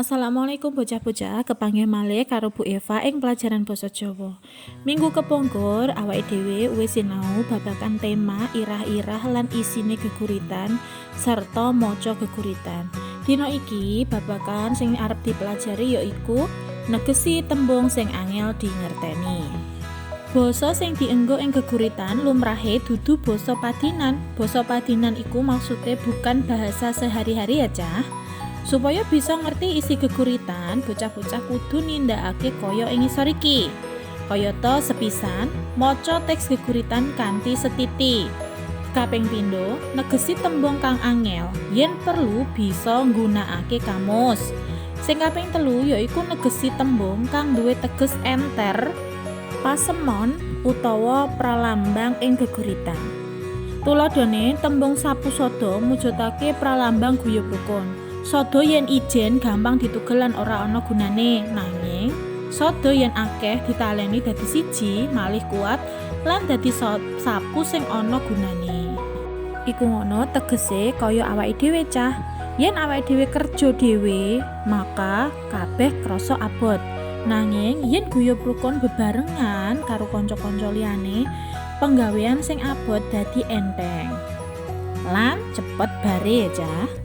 Assalamualaikum bocah-bocah, kepanggih malih karo Bu Eva ing pelajaran basa Jawa. Minggu kepungkur awake dhewe wis sinau babagan tema irah-irah lan isine geguritan serta maca geguritan. Dina iki babagan sing arep dipelajari yaiku negesi tembung sing angel dingerteni. Basa sing dienggo ing geguritan lumrahe dudu basa padinan. Basa padinan iku maksude bukan bahasa sehari-hari ya, Cah. Supaya bisa ngerti isi geguritan, bocah-bocah kudu nindakake kaya ing ngisor iki. Kayata sepisan, maca teks geguritan kanthi setiti. Kaping pindho, negesi tembung kang angel, yen perlu bisa nggunakake kamus. Sing kaping telu yaiku negesi tembung kang duwe teges enter, pasemon utawa pralambang ing geguritan. Tuladhane tembung sapu sada mujudake pralambang guyub rukun. Sada yen ijen gampang ditugel lan ora ana gunane, nanging sada yen akeh ditaleni dadi siji malih kuat lan dadi sapu sing ana gunane. Iku ngono tegese kaya awake dhewe, Cah. Yen awake dhewe kerja dhewe, maka kabeh krasa abot. Nanging yen guyub rukun bebarengan karo kanca-kanca liyane, penggawean sing abot dadi enteng lan cepet bare, Cah.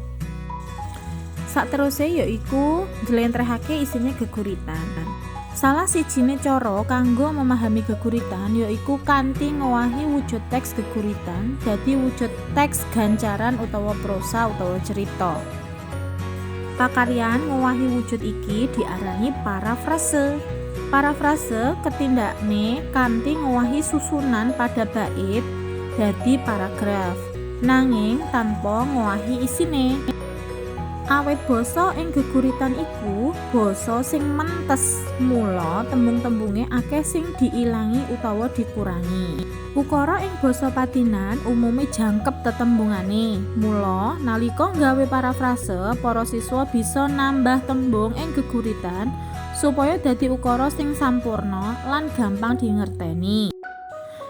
Sakteruse yaiku njlentrehake isine geguritan. Salah sijine cara kanggo memahami geguritan yaiku kanthi ngowahi wujud teks geguritan dadi wujud teks gancaran utawa prosa utawa cerita. Pakaryan ngowahi wujud iki diarani parafrase. Parafrase ketindakne kanthi ngowahi susunan pada bait dadi paragraf, nanging tanpa ngowahi isine. Awit basa ing geguritan iku basa sing mentes, mula tembung-tembunge akeh sing diilangi utawa dikurangi. Ukara ing basa padinan umume jangkep tetembungane. Mula nalika nggawe parafrase, para siswa bisa nambah tembung ing geguritan supaya dadi ukara sing sampurna lan gampang dingerteni.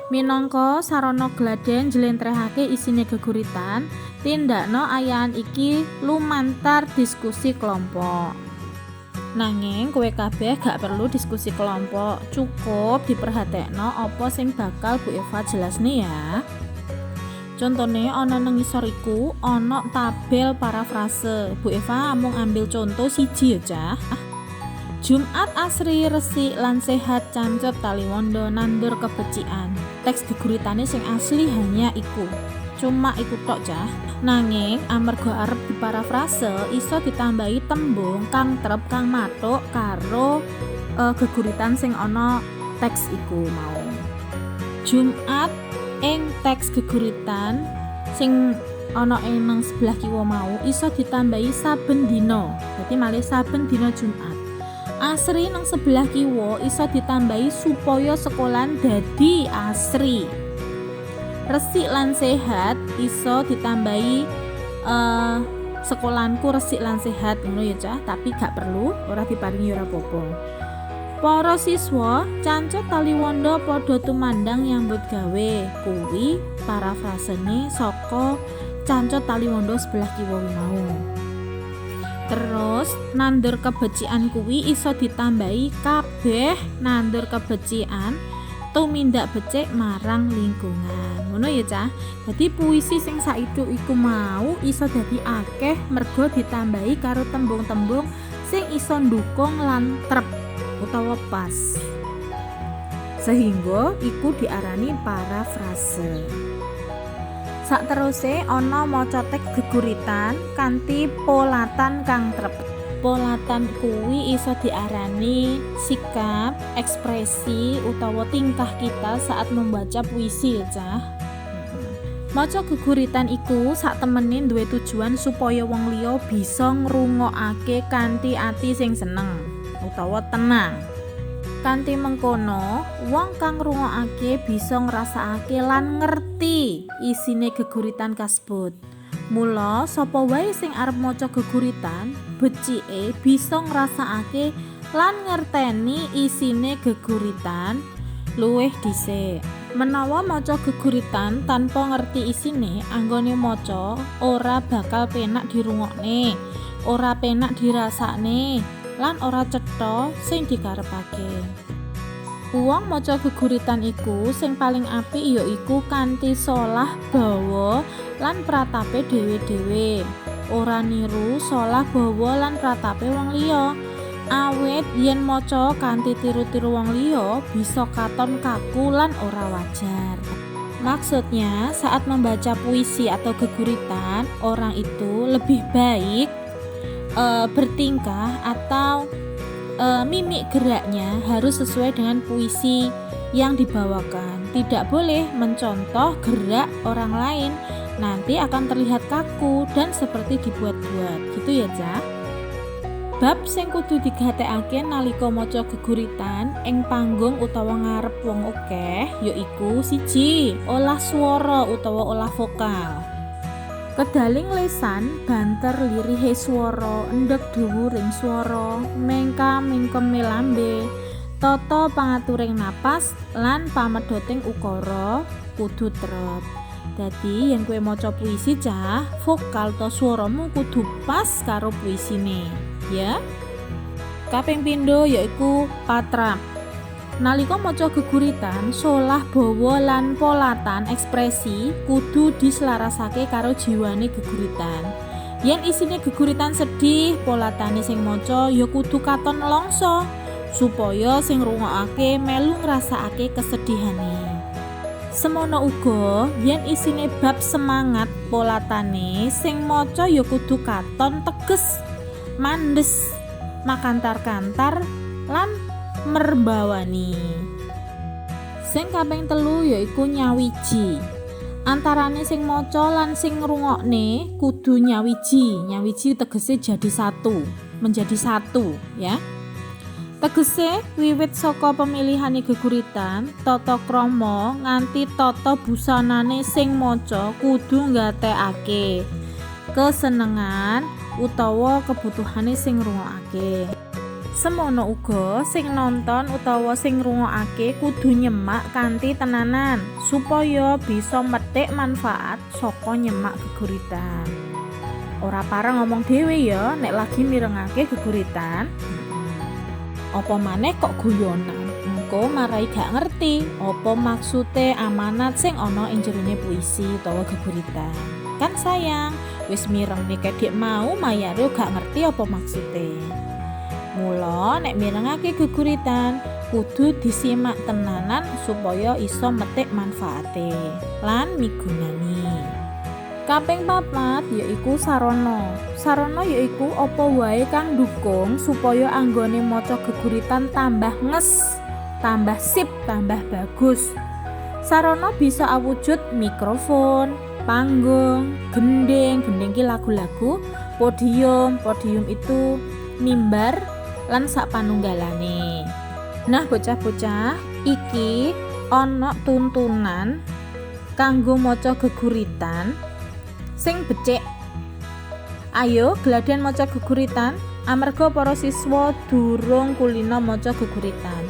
Minangka sarana gladhen njlentrehake isine geguritan, tindakno ayahan iki lumantar diskusi kelompok. Nanging kowe kabeh gak perlu diskusi kelompok, cukup diperhatekno apa sing bakal Bu Eva jelasne ya. Contone ana nang ngisor iku ana tabel parafrase. Bu Eva mung ambil contoh siji ya, Cah. Jumat asri resik lan sehat cancep taliwondo nandur kebecikan. Teks geguritane sing asli hanya iku. Cuma iku tok, Cah. Nanging amarga arep diparafrase iso ditambahi tembung kang trep kang matuk karo geguritan sing ana teks iku mau. Jumat ing teks geguritan sing ana ing nang sebelah kiwa mau iso ditambahi saben dina. Dadi malih saben dina Jumat. Asri nang sebelah kiwa iso ditambahi supaya sekolahan dadi asri. Resik lan sehat iso ditambahi sekolahanku resik lan sehat ngono ya, Cah, tapi gak perlu, ora diparingi ora apa-apa. Para siswa cancet taliwondo padha tumandang nyambut gawe. Kuwi parafrasene saka cancet taliwondo sebelah kiwa mau. Terus nandur kebecikan kuwi iso ditambahi kabeh nandur kebecikan tumindak becik marang lingkungan. Ngono ya, Cah. Dadi puisi sing saiduk iku mau iso dadi akeh merga ditambahi karo tembung-tembung sing iso ndukung lan trep utawa pas. Sehingga iku diarani parafrase. Sakteruse ana maca teks geguritan kanthi polatan kang trep. Polatan kuwi iso diarani sikap, ekspresi utawa tingkah kita saat membaca puisi, Cah. Maca geguritan iku sak temene duwe tujuan supaya wong liya bisa ngrungokake kanthi ati sing seneng utawa tenang. Kanthi mengkono, wong kang ngrungokake bisa ngrasakake lan ngerti isine geguritan kasebut. Mula sapa wae sing arep maca geguritan, becike bisa ngrasakake lan ngerteni isine geguritan luwih dhisik. Menawa maca geguritan tanpa ngerti isine, anggone maca ora bakal penak dirungokne. ora penak dirasakne lan ora cetha sing dikarepake. Wong maca geguritan iku sing paling apik ya iku kanthi solah bawa lan pratape dhewe-dhewe. Ora niru solah bawa lan pratape wong liya. Awit yen maca kanthi tiru-tiru wong liya bisa katon kaku lan ora wajar. Maksudnya, saat membaca puisi atau geguritan, orang itu lebih baik bertingkah atau mimik geraknya harus sesuai dengan puisi yang dibawakan. Tidak boleh mencontoh gerak orang lain, nanti akan terlihat kaku dan seperti dibuat-buat. Gitu ya, Cah. Bab sing kudu digatekake nalika maca geguritan ing panggung utawa ngarep wong akeh yaiku 1. Olah swara utawa olah vokal. Kedaling lesan, banter lirihe swara, endheg dhuwuring swara, mengka mingkeme lambe, tata pangaturing napas lan pamedhoting ukara kudu trep. Dadi yen kowe maca puisi, Cah, vokal to swaramu kudu pas karo puisine. Ya. Kaping pindho yaiku patrap. Nalika maca geguritan, solah bawa lan polatan ekspresi kudu diselarasake karo jiwane geguritan. Yen isine geguritan sedih, polatane sing maca ya kudu katon nelongso supaya sing ngrungokake melu ngrasakake kesedihane. Semono uga yen isine bab semangat, polatane sing maca ya kudu katon teges, mandes, makantar-kantar lan merbawani. Sing kaping 3 yaiku nyawiji. Antarane sing maca lan sing ngrungokne kudu nyawiji. Nyawiji tegese jadi satu, menjadi satu ya. Tegese wiwit saka pemilihane geguritan, tata krama nganti tata busanane sing maca kudu nggatekake kesenengan utawa kebutuhane sing ngrungokake. Semono uga sing nonton utawa sing ngrungokake kudu nyemak kanthi tenanan supaya bisa metik manfaat saka nyemak geguritan. Ora pareng ngomong dhewe ya nek lagi mirengake geguritan. Apa maneh kok guyonan? Engko marai gak ngerti apa maksude amanat sing ana ing jerone puisi utawa geguritan. Kan sayang, wis mireng nek dik mau mayare gak ngerti apa maksude. Mula nek mirengake geguritan kudu disimak tenanan supaya iso metik manfaate lan migunani. Kaping 4 yaiku sarana. Sarana yaiku apa wae kang ndukung supaya anggone maca geguritan tambah nges, tambah sip, tambah bagus. Sarana bisa awujud mikrofon, panggung, gending ki lagu-lagu, podium itu mimbar lan sak panunggalane. Nah, bocah-bocah, iki ana tuntunan kanggo maca geguritan sing becik. Ayo gladhen maca geguritan amarga para siswa durung kulina maca geguritan.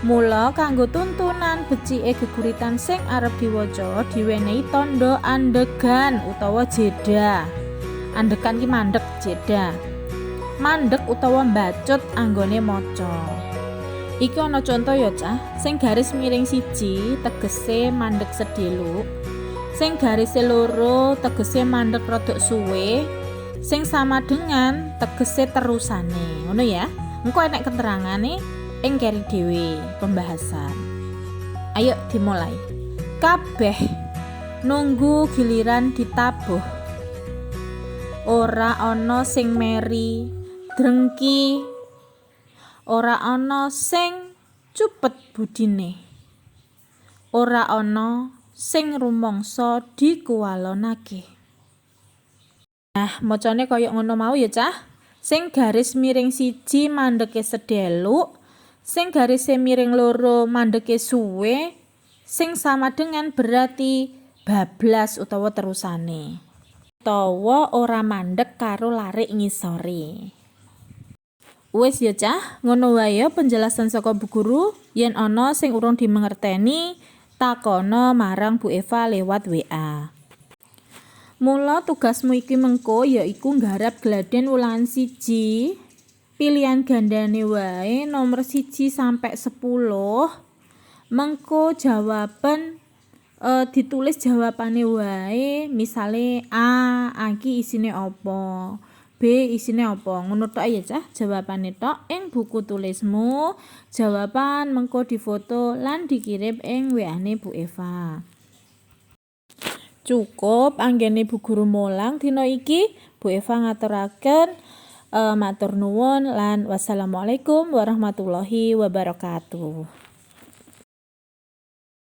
Mula kanggo tuntunan becike geguritan sing arep diwaca diwenehi tandha andegan utawa jeda. Andegan ki mandeg, jeda. Mandeg utawa mbacut anggone maca. Iki ana contoh ya, Cah. Sing garis miring 1 tegese mandeg sedheluk. Sing garis 2 tegese mandeg rada suwe. Sing sama dengan tegese terusane. Ngono ya. Engko enek keterangane ing keri dhewe pembahasan. Ayo dimulai. Kabeh nunggu giliran ditabuh. Ora ana sing meri drengki. Ora ana sing cupet budine. Ora ana sing rumangsa dikuwalonake. Nah, macane kaya ngono mau ya, Cah. Sing garis miring 1 mandeke sedheluk, sing garis miring 2 mandeke suwe, sing sama dengan berarti bablas utawa terusane. Utawa ora mandek karo larik ngisore. Wis ya, Cah, ngono wae penjelasan saka Bu Guru. Yen ana sing urung dimengerteni, takono marang Bu Eva lewat WA. Mula tugasmu iki mengko yaiku nggarap gladhen ulangan 1. Pilihan gandane wae nomor 1 sampai 10. Mengko jawaban ditulis jawabane wae, misale A iki isine apa, B isine apa, ngono tok ya cah jawabane tok ing buku tulismu. Jawaban mengko difoto lan dikirim ing WA-ne Bu Eva. Cukup anggene Bu Guru mulang dina iki. Bu Eva ngaturaken matur nuwun lan wassalamualaikum warahmatullahi wabarakatuh.